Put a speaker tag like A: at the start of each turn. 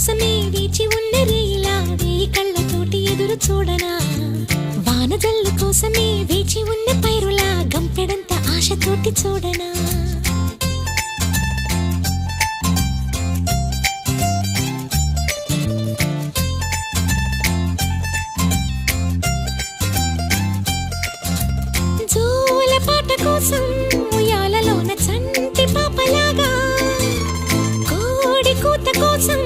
A: కోసమే వేచి ఉన్న రేలా వేయి కళ్ళతోటి ఎదురు చూడనా వానజల్లు కోసమే వేచి ఉన్న పైరులా గంపెడంత ఆశతోటి చూడనా జోల పాట కోసం ఉయ్యాలలోన చంటి పాపలాగా కోడి కూత కోసం